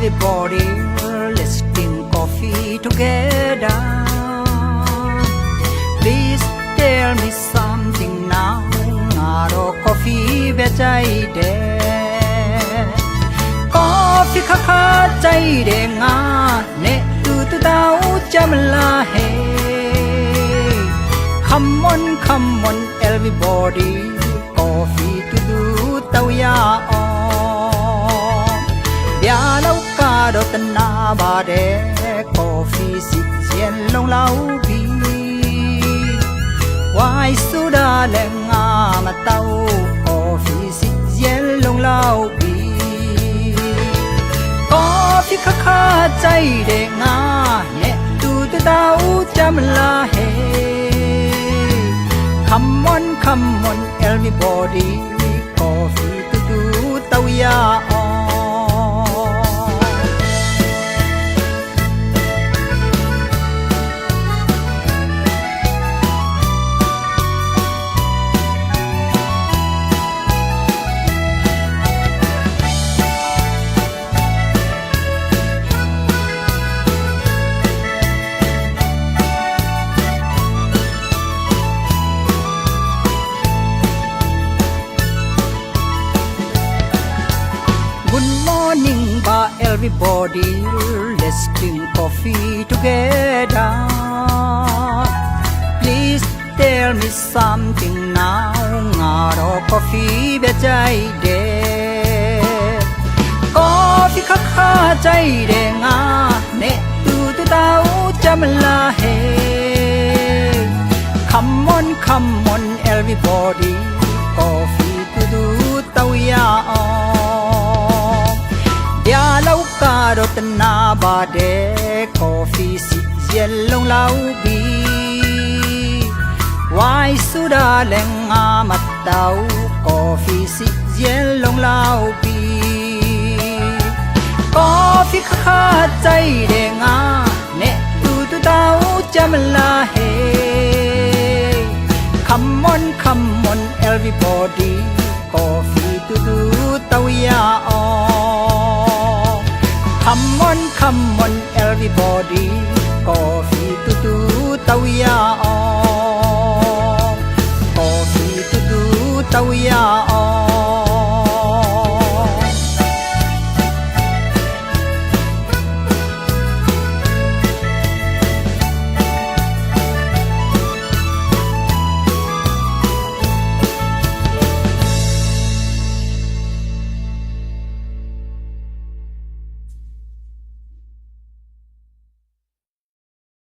everybody, let's drink coffee together. Please tell me something now. Ngaro coffee be chai de. Coffee kha kha chai de nga ne tu tu tao chamla hai. Come on, everybody, coffee to do tao ya on. Bia lau ka do tan na ba de, coffee si chen long lau bi. Why suda le nga ma tao, coffee si chen long lau bi. Coffee kha kha chai de nga ne tu tu tao cham la hai. Come on, everybody, coffee to do tao ya on. Good morning, everybody. Let's drink coffee together. Please tell me something now. Ngaro coffee be chai de. Coffee kha kha chai de nga ne tu tu tao chamla hai. Come on, everybody. Coffee to do tao ya on. Bia lau ka do tan na ba de, coffee si chen long lau bi. Why suda leng a mat tao, coffee si chen long lau bi. Coffee kha kha chai de nga ne tu tu tao cham la hai. Come on, everybody, coffee to do tao ya on. Come on, everybody, coffee to do tao ya on.